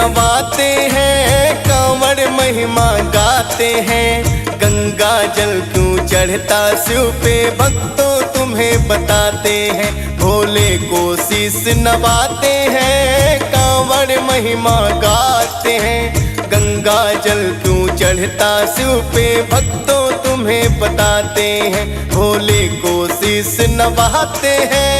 नवाते हैं, कांवड़ महिमा गाते हैं। गंगा जल क्यों चढ़ता शिव पे भक्तों तुम्हें बताते हैं। भोले को शीश नवाते हैं, कांवड़ महिमा गाते हैं। गंगा जल क्यों चढ़ता शिव पे भक्तों तुम्हें बताते हैं। भोले को शीश नवाते हैं।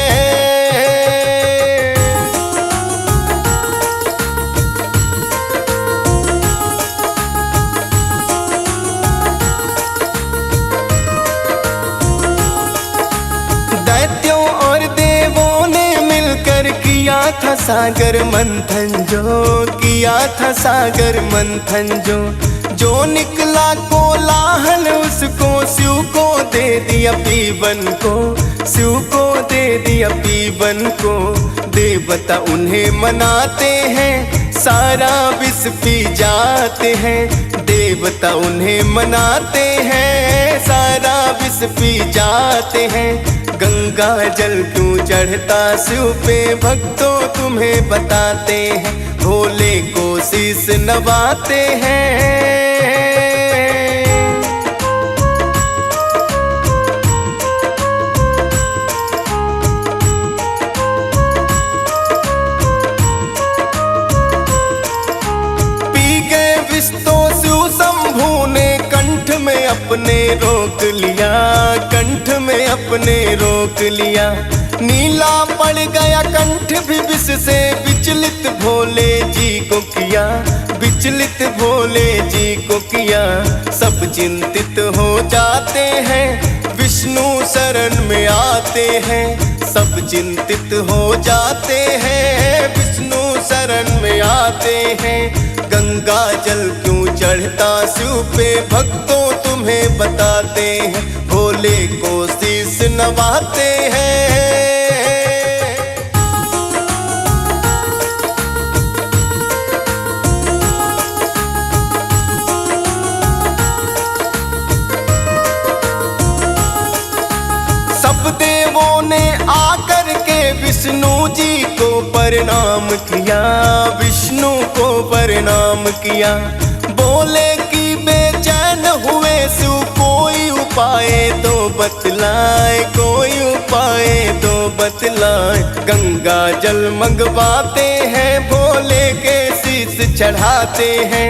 दैत्यों और देवों ने मिलकर किया था सागर मंथन जो, किया था सागर मंथन जो निकला कोलाहल उसको शिव को दे दिया पीवन को, शिव को दे दिया पीवन को। देवता उन्हें मनाते हैं, सारा विष पी जाते हैं। देवता उन्हें मनाते हैं, सारा विष पी जाते हैं। गंगा जल क्यों चढ़ता शिव पे भक्तों तुम्हें बताते हैं। भोले को शीश नवाते हैं। पी गए विष तो शिव शंभू ने कंठ में अपने रोक लिया, कंठ में अपने रोक लिया। नीला पड़ गया कंठ भी विष से, विचलित भोले जी को किया, विचलित भोले जी को किया। सब चिंतित हो जाते हैं, विष्णु शरण में आते हैं। सब चिंतित हो जाते हैं, विष्णु शरण में आते हैं। गंगा जल क्यों चढ़ता शिव पे भक्तों तुम्हें बताते हैं। भोले को शीश नवाते हैं। सब देवों ने आकर के विष्णु जी को प्रणाम किया, विष्णु को प्रणाम किया। बोले कि बेचैन हुए शिव, कोई उपाय तो बतलाए, कोई उपाय तो बतलाए। गंगा जल मंगवाते हैं, भोले के शीश चढ़ाते हैं।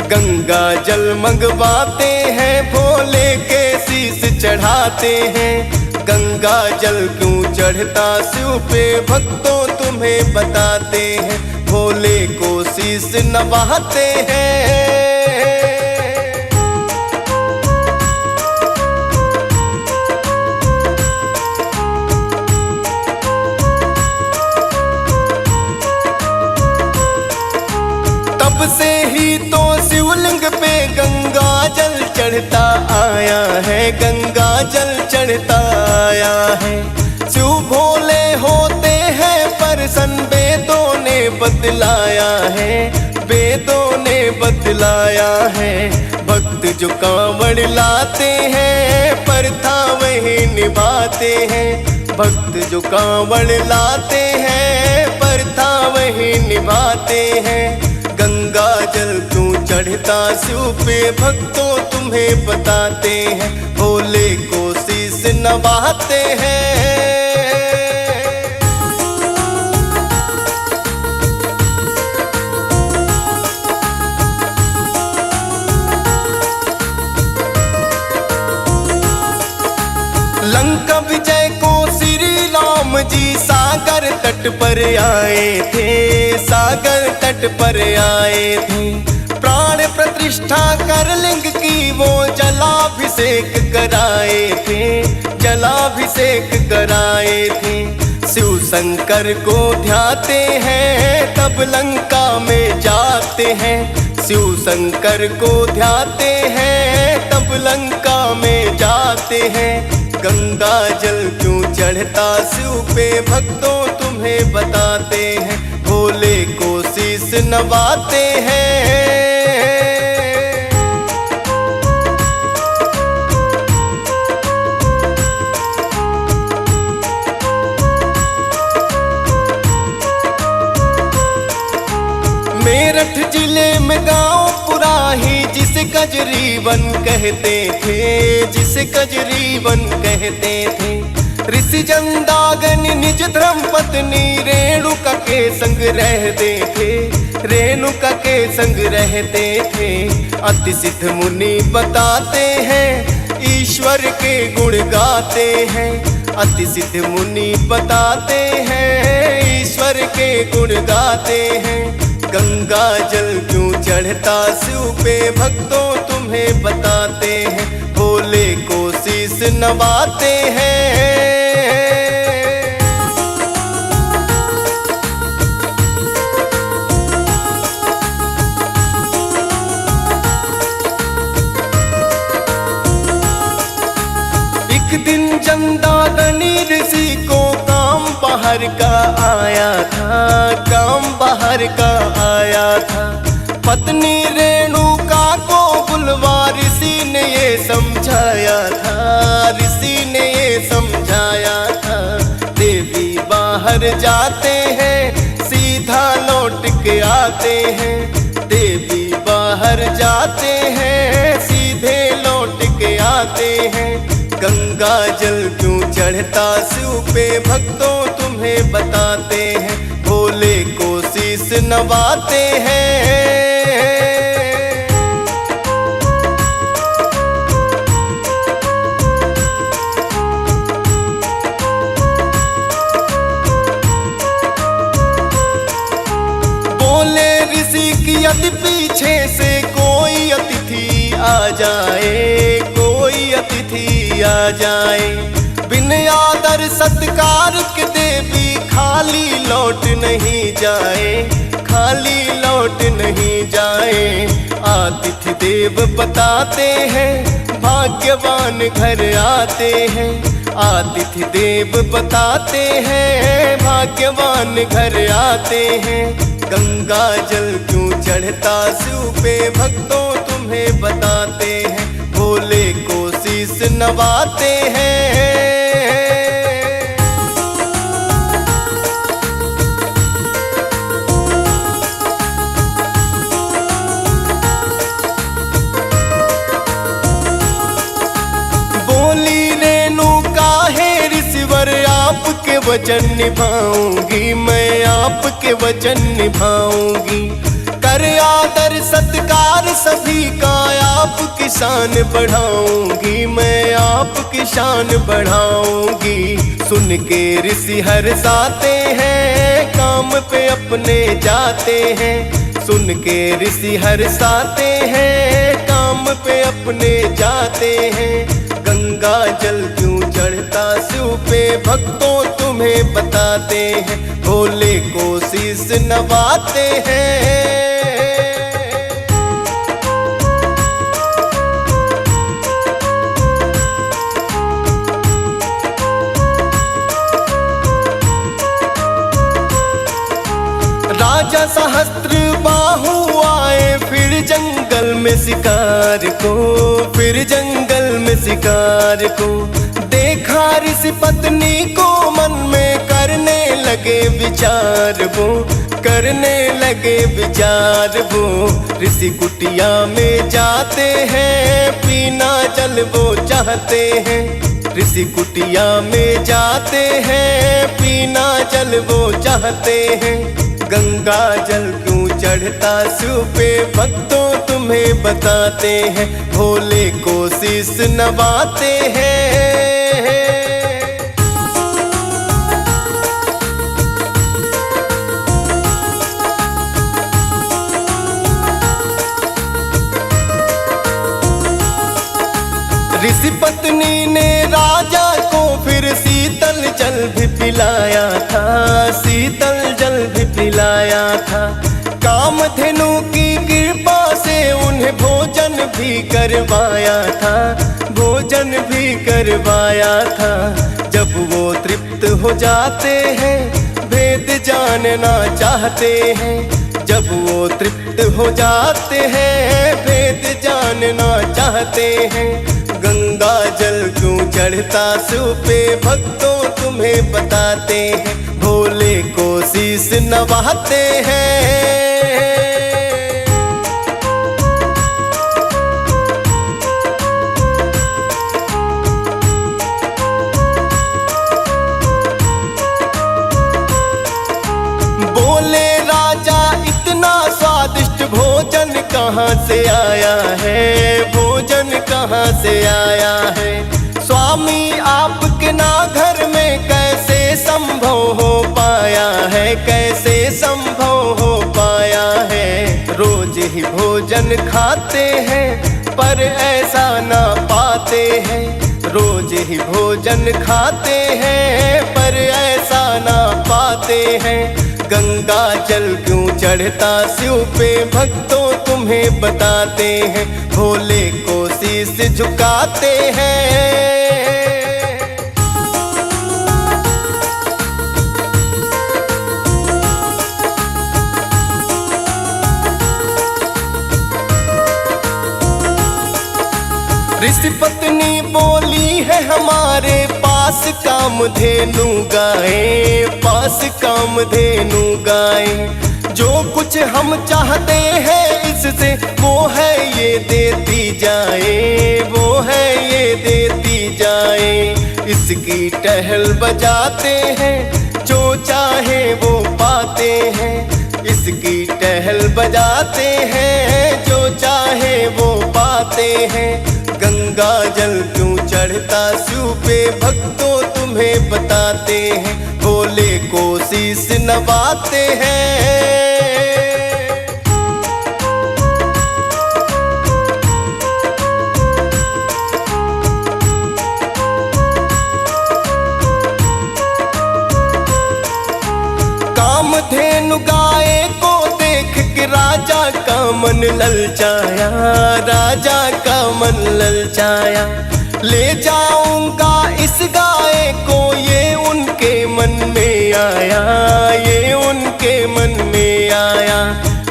गंगा जल मंगवाते हैं, भोले के शीश चढ़ाते हैं। गंगा जल क्यों चढ़ता शिव पे भक्तों तुम्हें बताते हैं। भोले को शीश नवाते हैं। तब से ही तो शिवलिंग पे गंगा जल चढ़ता आया है, गंगा जल चढ़ता आया है। शिव भोले होते हैं प्रसन्न, वेदों ने बतलाया है, वेदों ने बतलाया है। भक्त जो कांवड़ लाते हैं, प्रथा वही निभाते हैं। भक्त जो कांवड़ लाते हैं, प्रथा वही निभाते हैं। गंगा जल क्यों चढ़ता शिव पे भक्तों तुम्हें बताते हैं। भोले को शीश नवाते हैं। लंका विजय को श्री राम जी सागर तट पर आए थे, सागर तट पर आए थे। प्राण प्रतिष्ठा कर लिंग की वो जलाभिषेक कराए थे, जलाभिषेक कराए थे। शिव शंकर को ध्याते हैं, तब लंका में जाते हैं। शिव शंकर को ध्याते हैं, तब लंका में जाते हैं। गंगा जल क्यों चढ़ता शिव पे भक्तों तुम्हें बताते हैं। भोले को शीश नवाते हैं। मेरठ जिसे कजरीवन कहते थे, जिसे कजरीवन कहते थे। ऋषि जंदागन निज धर्म पत्नी रेणुका के संग रहते थे, रेणुका के संग रहते थे। अति सिद्ध मुनि बताते हैं, ईश्वर के गुण गाते हैं। अति सिद्ध मुनि बताते हैं, ईश्वर के गुण गाते हैं। गंगा जल क्यों चढ़ता शिव पे भक्तों तुम्हें बताते हैं, भोले को शीश नवाते हैं। एक दिन जमदाग्नि ऋषि को काम बाहर का आया था, काम बाहर का आया था। पत्नी रेणुका को बुलवा ऋषि ने ये समझाया था, ऋषि ने ये समझाया था। देवी बाहर जाते हैं सीधा लौट के आते हैं, देवी बाहर जाते हैं सीधे लौट के आते हैं। गंगा जल क्यों चढ़ता शिव पे भक्तों तुम्हें बताते हैं, भोले को शीश नवाते हैं। बोले ऋषि की यदि पीछे से कोई अतिथि आ जाए, कोई अतिथि आ जाए। बिन आदर सत्कार के देवी खाली लौट नहीं जाए, खाली लौट नहीं जाए। आतिथ्य देव बताते हैं, भाग्यवान घर आते हैं। आतिथ्य देव बताते हैं, भाग्यवान घर आते हैं। गंगा जल क्यों चढ़ता शिव पे भक्तों तुम्हें बताते हैं, भोले को शीश नवाते हैं। बोली रेणुका है ऋषिवर आपके वचन निभाऊंगी, मैं आपके वचन निभाऊंगी। कर आदर सत्कार सभी का आपकी शान बढ़ाऊंगी, मैं आपकी शान बढ़ाऊंगी। सुन के ऋषि हर्षाते हैं, काम पे अपने जाते हैं। सुन के ऋषि हर्षाते हैं, काम पे अपने जाते हैं। गंगा जल क्यों चढ़ता शिव पे भक्तों तुम्हें बताते हैं, भोले को शीश नवाते हैं। राजा सहस्त्रबाहु आए फिर जंगल में शिकार को, फिर जंगल में शिकार को। देखा ऋषि पत्नी को मन में करने लगे विचार वो, करने लगे विचार वो। ऋषि कुटिया में जाते हैं, पीना जल वो चाहते हैं। ऋषि कुटिया में जाते हैं, पीना जल वो चाहते हैं। गंगा जल क्यों चढ़ता शिव पे भक्तों तुम्हें बताते हैं, भोले को शीश नवाते हैं। ऋषि पत्नी ने राजा को फिर शीतल जल भी पिलाया था, शीतल जल भी पिलाया था। कामधेनु की कृपा से उन्हें भोजन भी करवाया था, भोजन भी करवाया था। जब वो तृप्त हो जाते हैं, भेद जानना चाहते हैं। जब वो तृप्त हो जाते हैं, भेद जानना चाहते हैं। गंगा जल क्यों चढ़ता शिव पे भक्तों तुम्हें बताते हैं, भोले को शीश नवाते हैं। कहाँ से आया है, भोजन कहाँ से आया है। स्वामी आपके ना घर में कैसे संभव हो पाया है, कैसे संभव हो पाया है। रोज ही भोजन खाते हैं पर ऐसा ना पाते हैं, रोज ही भोजन खाते हैं पर ऐसा ना पाते हैं। गंगा जल क्यों चढ़ता शिव पे, भक्तों तुम्हें बताते हैं, भोले को शीश झुकाते हैं। ऋषि पत्नी बोली है हमारे पास कामधेनु गाय, पास कामधेनु गाय। जो कुछ हम चाहते हैं इससे वो है ये देती जाए, वो है ये देती जाए। इसकी टहल बजाते हैं जो चाहे वो पाते हैं, इसकी टहल बजाते हैं जो चाहे वो पाते हैं। गंगा जल क्यों चढ़ता शिव पे, भक्तों तुम्हें बताते हैं, भोले को शीश नवाते हैं। कामधेनु गाय को देख के राजा का मन ललचाया, राजा का मन ललचाया। ले जाऊंगा इस गाय को, ये उनके मन में आया, ये उनके मन में आया।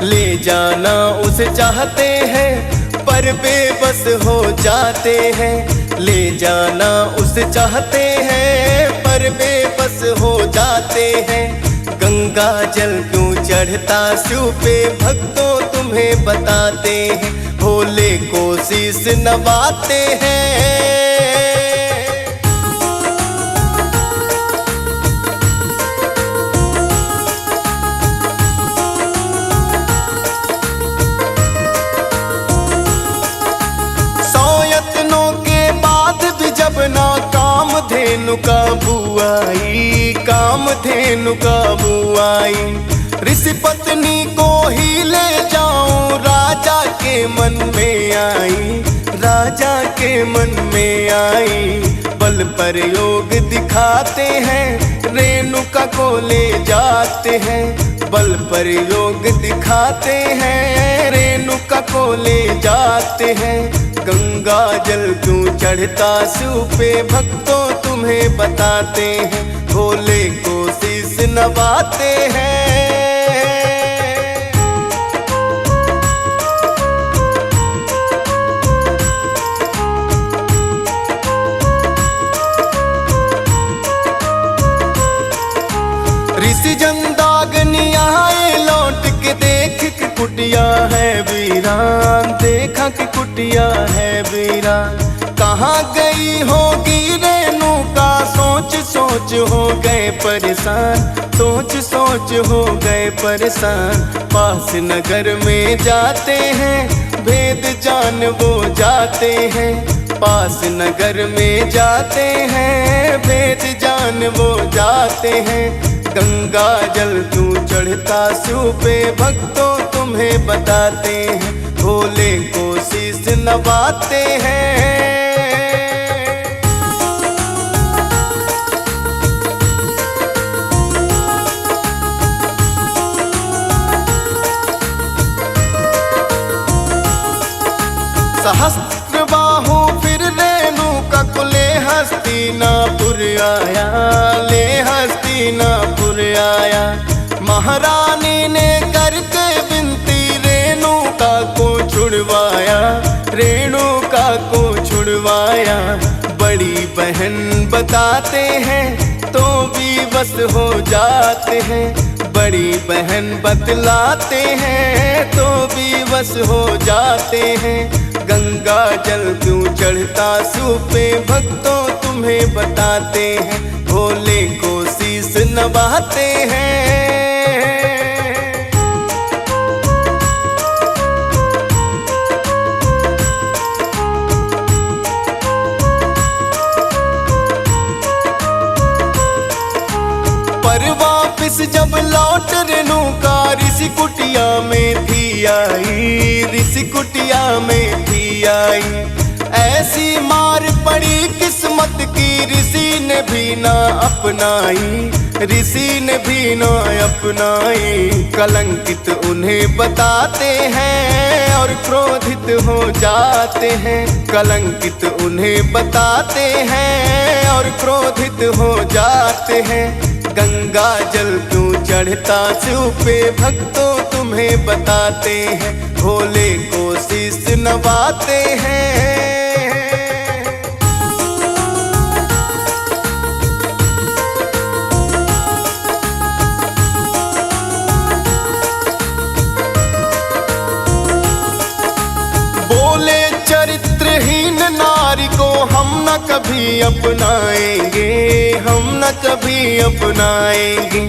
ले जाना उसे चाहते हैं पर बेबस हो जाते हैं, ले जाना उसे चाहते हैं पर बेबस हो जाते हैं। गंगा जल क्यों चढ़ता शिव पे, भक्तों तुम्हें बताते हैं, भोले को शीश नवाते हैं। सौ यत्नों के बाद भी जब ना कामधेनु काबू आई, कामधेनु काबू आई। ऋषि पत्नी को ही ले जाऊं राजा के मन में आई, राजा के मन में आई। बल प्रयोग दिखाते हैं रेणुका को ले जाते हैं, बल प्रयोग दिखाते हैं रेणुका को ले जाते हैं। गंगा जल क्यों चढ़ता शिव पे, भक्तों तुम्हें बताते हैं, भोले को शीश नवाते हैं। ऋषि जंदाग्नि आए लौट के देख के कुटिया है वीरान, देखा कि कुटिया है वीरान। कहाँ गई होगी रेणुका, सोच सोच हो गए परेशान, सोच सोच हो गए परेशान। पास नगर में जाते हैं भेद जान वो जाते हैं, पास नगर में जाते हैं भेद जान वो जाते हैं। गंगा जल क्यों चढ़ता शिव पे, भक्तों तुम्हें बताते हैं, भोले को शीश नवाते हैं। सहस्त्र बाहु फिर रेणुका को ले हस्तिनापुर आया, ले हस्तिनापुर आया। महारानी ने करके विनती रेणुका को छुड़वाया, रेणुका को छुड़वाया। बड़ी बहन बताते हैं तो भी बस हो जाते हैं, बड़ी बहन बतलाते हैं तो भी बस हो जाते हैं। गंगा जल क्यों चढ़ता शिव पे, भक्तों तुम्हें बताते हैं, भोले को शीश नवाते हैं। जाट रेणुका ऋषि कुटिया में थी आई, ऋषि कुटिया में थी आई। ऐसी मार पड़ी किस्मत की ऋषि ने भी ना अपनाई, ऋषि ने भी ना अपनाई। कलंकित उन्हें बताते हैं और क्रोधित हो जाते हैं, कलंकित उन्हें बताते हैं और क्रोधित हो जाते हैं। गंगा जल क्यों चढ़ता शिव पे भक्तों तुम्हें बताते हैं, भोले को शीश नवाते हैं। बोले चरित्रहीन नारी को हम न कभी अपनाएंगे, हम न कभी अपनाएंगे।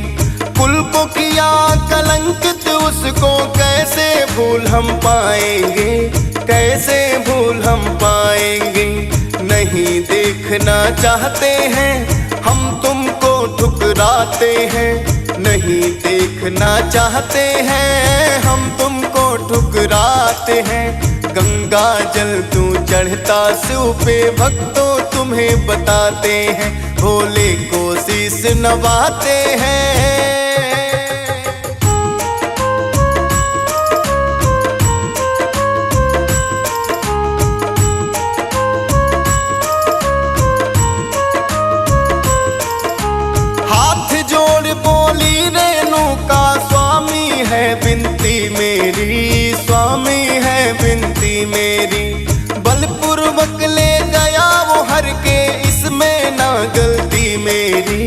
कुल को किया कलंकित उसको कैसे भूल हम पाएंगे, कैसे भूल हम पाएंगे। नहीं देखना चाहते हैं हम तुमको ठुकराते हैं, नहीं देखना चाहते हैं हम तुमको ठुकराते हैं। गंगा जल क्यों चढ़ता शिव पे भक्तों तुम्हें बताते हैं, भोले को शीश नवाते हैं। हाथ जोड़ बोली रेणुका स्वामी है विनती मेरी, स्वामी है विनती मेरी। बलपूर्वक ले गया वो हर के, इसमें ना गलती मेरी,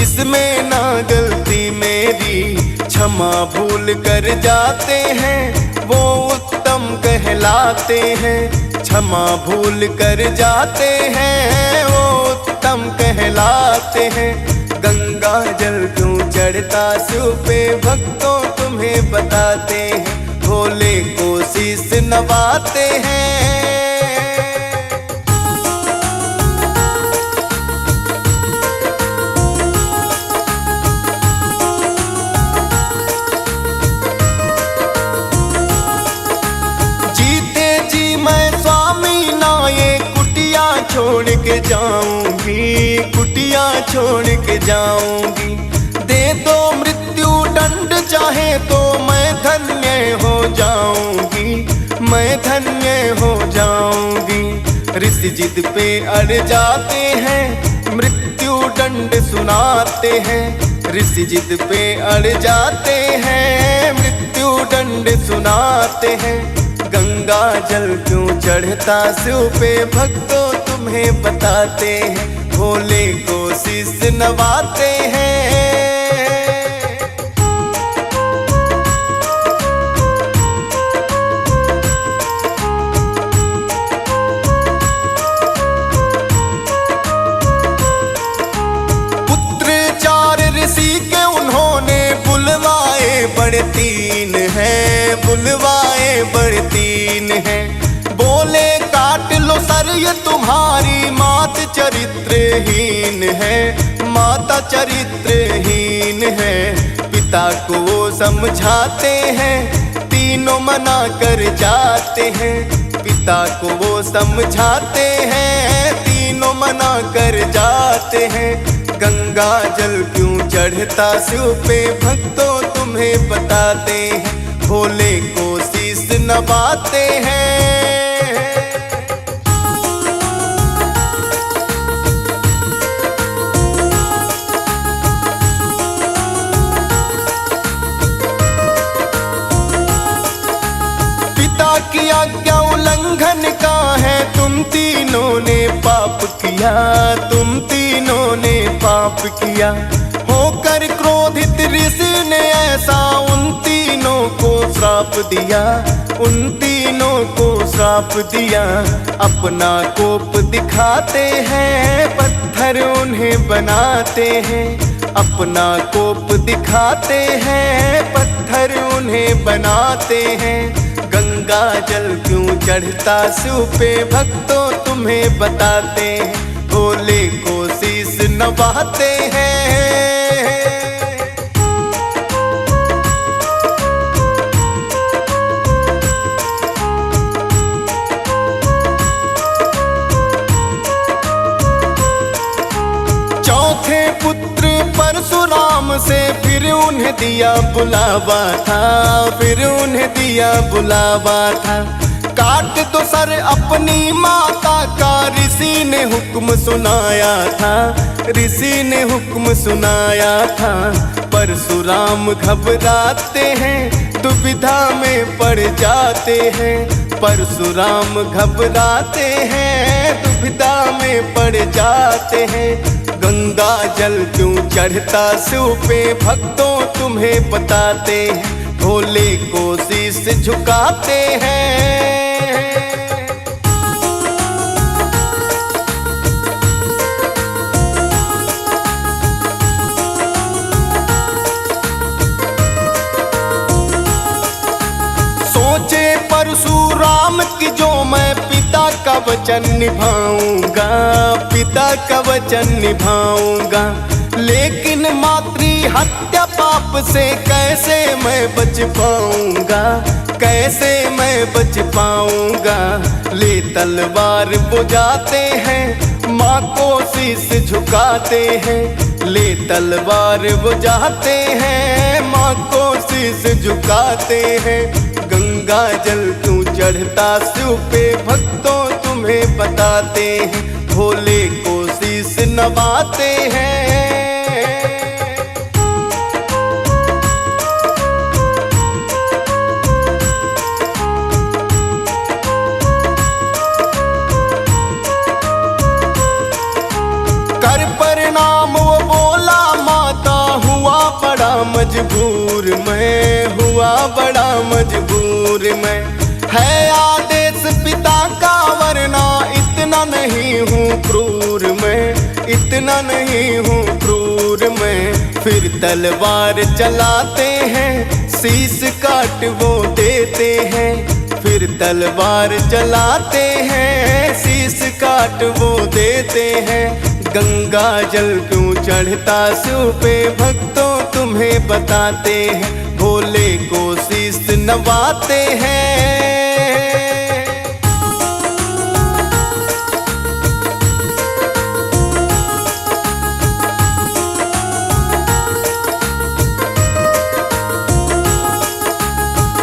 इसमें ना गलती मेरी। क्षमा भूल कर जाते हैं वो उत्तम कहलाते हैं, क्षमा भूल कर जाते हैं वो उत्तम कहलाते हैं। गंगा जल क्यों चढ़ता शिव पे भक्तों तुम्हें बताते हैं, भोले को शीश नवाते हैं। जीते जी मैं स्वामी ना ये कुटिया छोड़ के जाऊंगी, कुटिया छोड़ के जाऊंगी। दे दो मृत्यु दंड चाहे तो मैं धन्य हो जाऊंगी, मैं धन्य हो जाऊंगी। ऋषि जिद पे अड़ जाते हैं मृत्यु दंड सुनाते हैं, ऋषि जिद पे अड़ जाते हैं मृत्यु दंड सुनाते हैं। गंगा जल क्यों चढ़ता शिव पे भक्तों तुम्हें बताते हैं, भोले को शीश नवाते हैं। ऋषि के उन्होंने बुलवाए बड़े तीन हैं, बुलवाए बड़े तीन हैं। बोले काट लो सर ये तुम्हारी मात चरित्रहीन है, माता चरित्रहीन है। पिता को वो समझाते हैं तीनों मना कर जाते हैं, पिता को वो समझाते हैं तीनों मना कर जाते हैं। गंगा जल क्यों चढ़ता शिव पे भक्तों तुम्हें बताते हैं, भोले को शीश नवाते हैं। पिता की आज्ञा उल्लंघन का है तुम तीनों ने पाप किया, तुम तीनों ने पाप किया। होकर क्रोधित ऋषि ने ऐसा उन तीनों को श्राप दिया, उन तीनों को श्राप दिया। अपना कोप दिखाते हैं पत्थर उन्हें बनाते हैं, अपना कोप दिखाते हैं पत्थर उन्हें बनाते हैं। गंगा जल क्यों चढ़ता शिव पे भक्तों तुम्हें बताते हैं, भोले को शीश नवाते हैं। पुत्र परशुराम से फिर उन्हें दिया बुलावा था, फिर उन्हें दिया बुलावा था। काट दो सर अपनी माता का ऋषि ने हुक्म सुनाया था, ऋषि ने हुक्म सुनाया था। परशुराम घबराते हैं, दुविधा में पड़ जाते हैं। परशुराम घबराते हैं, दुविधा में पड़ जाते हैं। गंगा जल क्यों चढ़ता शिव पे भक्तों तुम्हें बताते हैं। भोले को शीश झुकाते हैं। सोचे परशुराम की जो मैं पिता का वचन निभाऊंगा, पिता का वचन निभाऊंगा। लेकिन मातृ हत्या पाप से कैसे मैं बच पाऊंगा, कैसे मैं बच पाऊंगा। ले तलवार बुझाते हैं, माँ को शीश झुकाते हैं। ले तलवार बुझाते हैं, माँ को शीश झुकाते हैं। गंगा जल क्यों चढ़ता शिव पे भक्तों तुम्हें बताते हैं। भोले को शीश नवाते हैं। कर परिणाम वो बोला माता, हुआ बड़ा मजबूर मैं, हुआ बड़ा मजबूर मैं। है आदेश पिता का वरना इतना नहीं हूँ क्रूर मैं, इतना नहीं हूँ क्रूर मैं। फिर तलवार चलाते हैं, शीश काट वो देते हैं। फिर तलवार चलाते हैं, शीश काट वो देते हैं। गंगा जल क्यों चढ़ता शिव पे भक्तों तुम्हें बताते हैं। भोले को शीश नवाते हैं।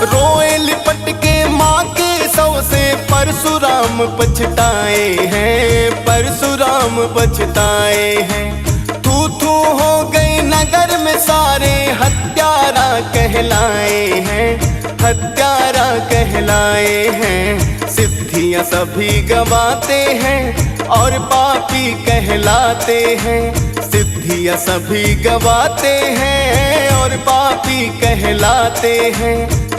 रोए लिपट के माँ के सौ से परशुराम पछताए हैं, परशुराम पछताए हैं। तू तू हो गई नगर में सारे हत्यारा कहलाए हैं, हत्यारा कहलाए हैं। सिद्धियां सभी गवाते हैं और पापी कहलाते हैं। सिद्धियां सभी गवाते हैं और पापी कहलाते हैं।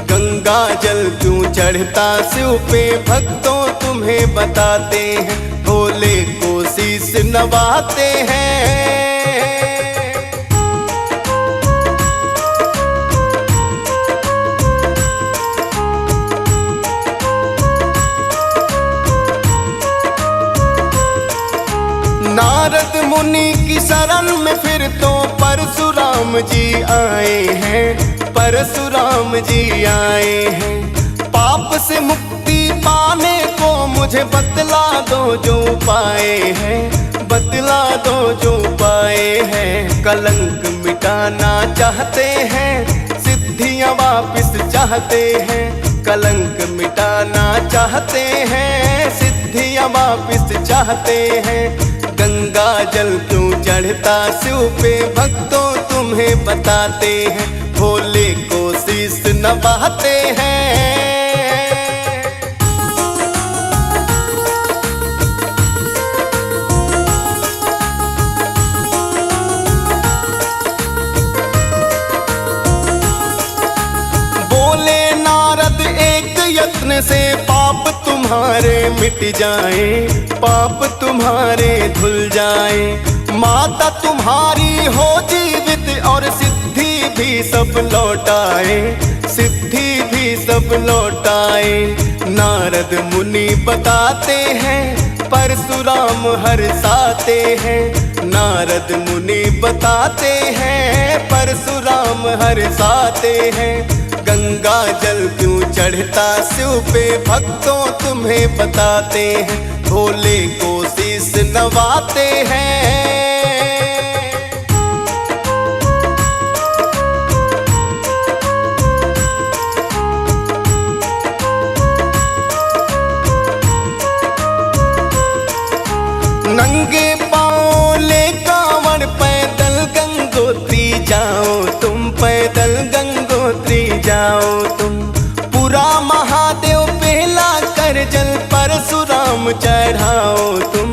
गंगा जल क्यों चढ़ता शिव पे भक्तों तुम्हें बताते हैं। भोले को शीश नवाते हैं। नारद मुनि की शरण में फिर तो परशुराम जी आए हैं, परशुराम जी आए हैं। पाप से मुक्ति पाने को मुझे बतला दो जो पाए हैं, बतला दो जो पाए हैं। कलंक मिटाना चाहते हैं, सिद्धियां वापिस चाहते हैं। कलंक मिटाना चाहते हैं, सिद्धियां वापिस चाहते हैं। गंगा जल क्यों चढ़ता शिव पे भक्तों तुम्हें बताते हैं। भोले को शीश नवाते हैं। बोले नारद एक यत्न से पाप तुम्हारे मिट जाए, पाप तुम्हारे धुल जाए। माता तुम्हारी हो जीवित और सिद्धि भी सब लौटाए, सिद्धि भी सब लौटाए। नारद मुनि बताते हैं, परशुराम हर्षाते हैं। नारद मुनि बताते हैं, परशुराम हर्षाते हैं। गंगा जल क्यों चढ़ता शिव पे भक्तों तुम्हें बताते हैं। भोले को शीश नवाते हैं। परशुराम चढ़ाओ तुम,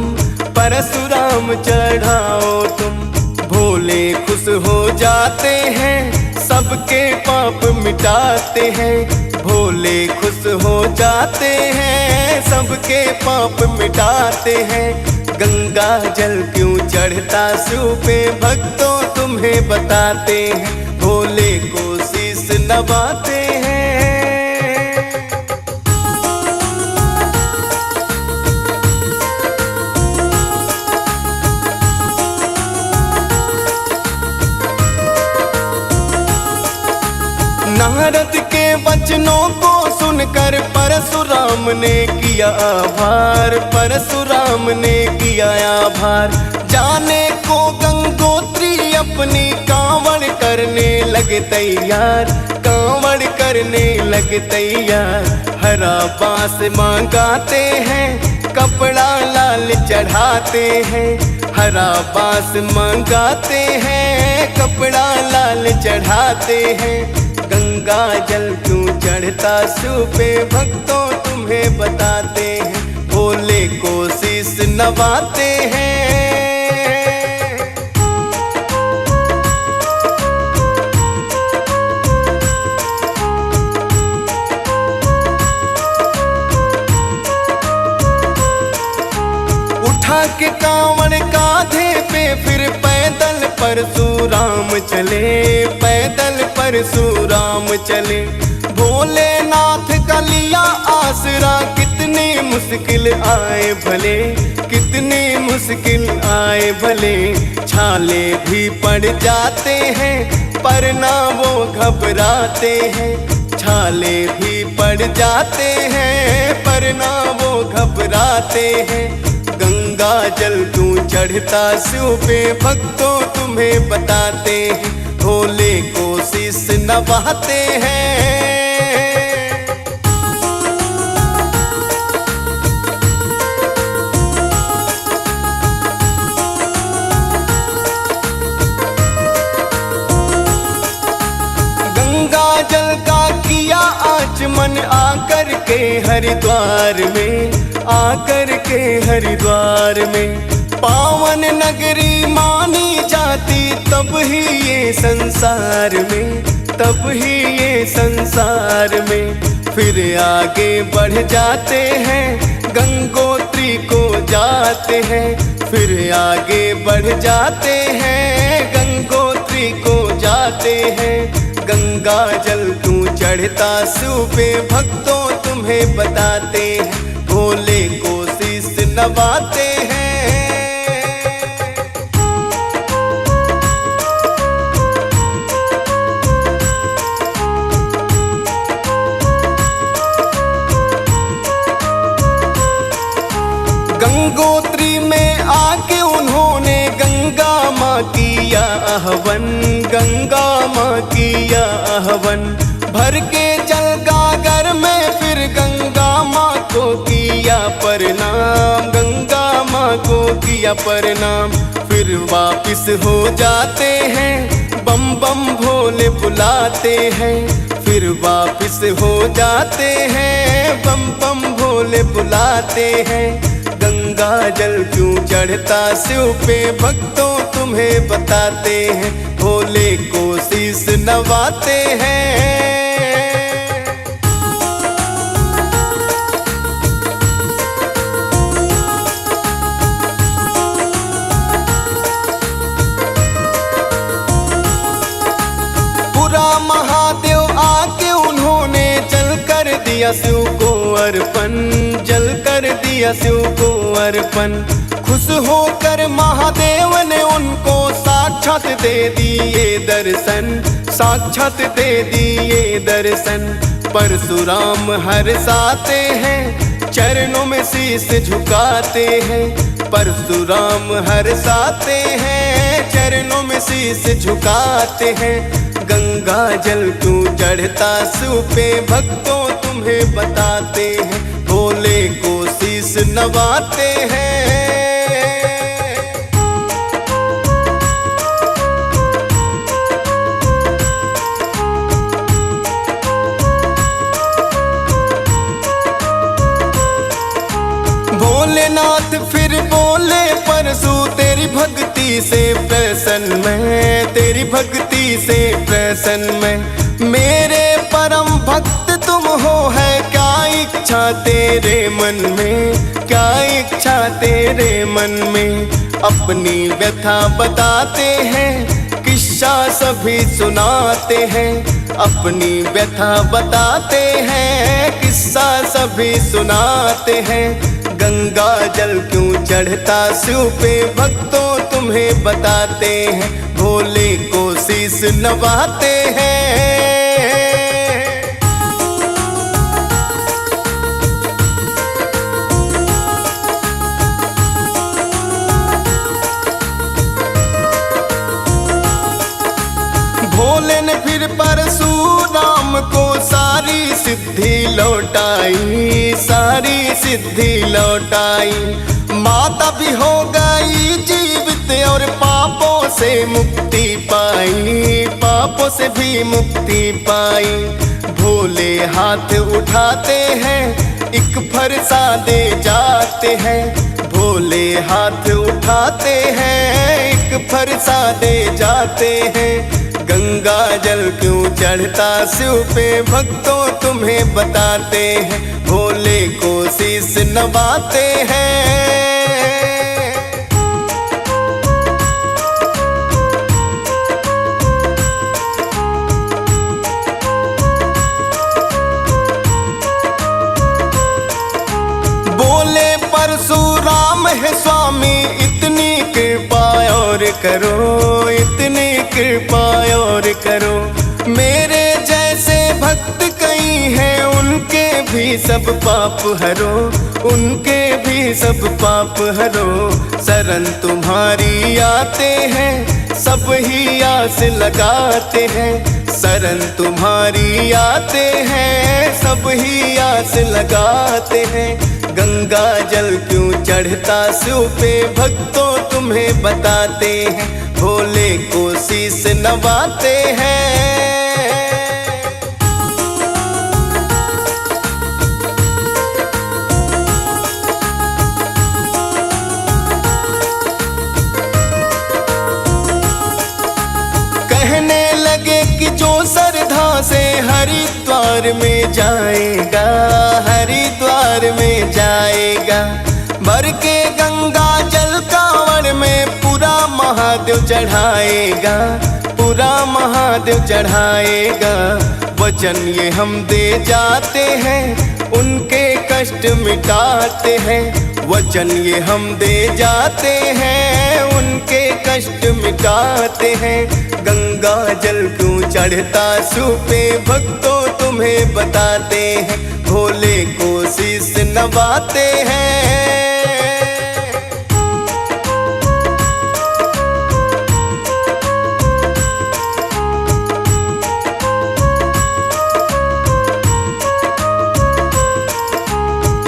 परशुराम चढ़ाओ तुम। भोले खुश हो जाते हैं, सबके पाप मिटाते हैं। भोले खुश हो जाते हैं, सबके पाप मिटाते हैं। गंगा जल क्यों चढ़ता शिव पे, भक्तों तुम्हें बताते हैं। भोले को शीश नवाते हैं। नारद के वचनों को सुनकर परशुराम ने किया आभार, परशुराम ने किया आभार। जाने को गंगोत्री अपनी कांवड़ करने लगे तैयार, कांवड़ करने लगे तैयार। हरा बांस मांगाते हैं, कपड़ा लाल चढ़ाते हैं। हरा बांस मांगाते हैं, कपड़ा लाल चढ़ाते हैं। गंगा जल क्यों चढ़ता शिव पे, भक्तों तुम्हें बताते हैं। भोले को शीश नवाते हैं। उठा के कांवड़ कांधे पे फिर पैदल परशुराम चले, पैदल परशुराम चले। भोलेनाथ का लिया आसरा, कितनी मुश्किल आए भले, कितनी मुश्किल आए भले। छाले भी पड़ जाते हैं, पर ना वो घबराते हैं। छाले भी पड़ जाते हैं, पर ना वो घबराते हैं। गंगा जल क्यों चढ़ता शिव पे, भक्तों तुम्हें बताते हैं। भोले को शीश नवाते हैं। गंगा जल का किया आचमन आकर के हरिद्वार में, आकर के हरिद्वार में। पावन नगरी मानी जाती तब ही ये संसार में, तब ही ये संसार में। फिर आगे बढ़ जाते हैं, गंगोत्री को जाते हैं। फिर आगे बढ़ जाते हैं, गंगोत्री को जाते हैं। गंगा जल क्यों चढ़ता शिव पे, भक्तों तुम्हें बताते हैं। भोले को शीश नवाते हैं। गंगोत्री में आके उन्होंने गंगा माँ किया आह्वान, गंगा माँ किया आह्वान। भर के जल गागर में फिर गंगा माँ को किया प्रणाम, गंगा माँ को किया प्रणाम। फिर वापिस हो जाते हैं, बम बम भोले बुलाते हैं। फिर वापिस हो जाते हैं, बम बम भोले बुलाते हैं। गंगा जल क्यों चढ़ता शिव पे, भक्तों तुम्हें बताते हैं। भोले को शीश नवाते हैं। पूरा महादेव आके उन्होंने जल कर दिया शिव को अर्पण, जल कर दिया शिव को अर्पण। खुश होकर महादेव ने उनको साक्षात दे दिए दर्शन, साक्षात दे दिए दर्शन। परशुराम हर्षाते हैं, चरणों में शीश झुकाते हैं। परशुराम हर्षाते हैं, चरणों में शीश झुकाते हैं। गंगा जल क्यों चढ़ता शिव पे, भक्तों तुम्हें बताते हैं। भोले को शीश नवाते हैं। भोलेनाथ फिर बोले परसू तेरी भक्ति से प्रसन्न मैं, तेरी भक्ति से प्रसन्न मैं। मेरे परम भक्त तुम हो, है क्या इच्छा तेरे मन में, क्या इच्छा तेरे मन में। अपनी व्यथा बताते हैं, किस्सा सभी सुनाते हैं। अपनी व्यथा बताते हैं, किस्सा सभी सुनाते हैं। गंगा जल क्यों चढ़ता शिव पे, भक्तों तुम्हें बताते हैं। भोले को शीश नवाते हैं। भोले ने फिर परशुराम को सारी सिद्धि लौटाई, सारी सिद्धि लौटाई। माता भी हो गई जीवित और पापों से मुक्ति पाई, पापों से भी मुक्ति पाई। भोले हाथ उठाते हैं, एक फरसा दे जाते हैं। भोले हाथ उठाते हैं, एक फरसा दे जाते हैं। गंगा जल क्यों चढ़ता शिव पे, भक्तों तुम्हें बताते हैं। भोले को शीश नवाते हैं। बोले परशुराम है स्वामी, इतनी कृपा और करो, इतनी कृपा और करो। मेरे जैसे भक्त कई हैं, उनके भी सब पाप हरो, उनके भी सब पाप हरो। शरण तुम्हारी आते हैं, सब ही आस लगाते हैं। शरण तुम्हारी आते हैं, सब ही आस लगाते हैं। गंगा जल क्यों चढ़ता शिव पे, भक्तों तुम्हें बताते हैं। भोले को शीश नवाते हैं। कहने लगे कि जो श्रद्धा से हरिद्वार में जाएगा, हरिद्वार में जाएगा। भर के गंगा जल कांवड़ में पूरा महादेव चढ़ाएगा, पूरा महादेव चढ़ाएगा। वचन ये हम दे जाते हैं, उनके कष्ट मिटाते हैं। वचन ये हम दे जाते हैं, उनके कष्ट मिटाते हैं। गंगा जल क्यों चढ़ता शिव पे, भक्तों तुम्हें बताते हैं। भोले को शीश नवाते हैं।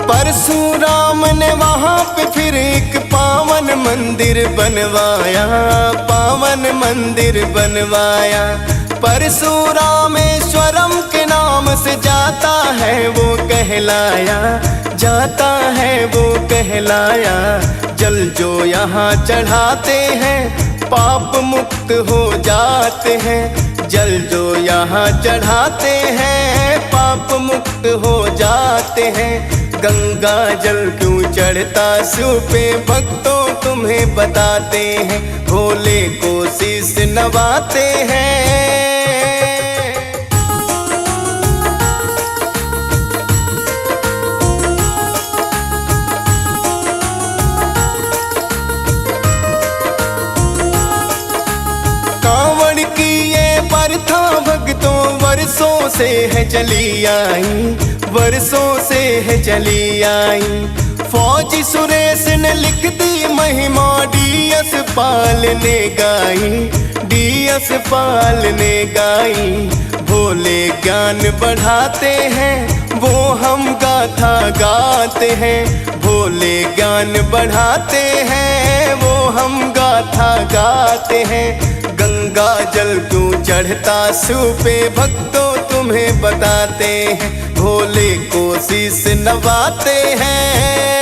परशुराम ने वहाँ पे फिर एक पावन मंदिर बनवाया, पावन मंदिर बनवाया। परशुरामेश्वरम के नाम से जाता है वो कहलाया, जाता है वो कहलाया। जल जो यहाँ चढ़ाते हैं, पाप मुक्त हो जाते हैं। जल जो यहाँ चढ़ाते हैं, पाप मुक्त हो जाते हैं। गंगा जल क्यों चढ़ता शिव पे, भक्तों तुम्हें बताते हैं। भोले को शीश नवाते हैं। कांवड़ की ये बरथा भक्तों वर्षों से है चली आई, वर्षों से है चली आई। फौजी सुरेश ने लिख दी महिमा, डीएस पाल ने गाई, डीएस पाल ने गाई। भोले ज्ञान बढ़ाते हैं, वो हम गाथा गाते हैं। भोले ज्ञान बढ़ाते हैं, वो हम गाथा गाते हैं। गंगा जल क्यों चढ़ता शिव पे, भक्तों तुम्हें बताते हैं। भोले को शीश नवाते हैं।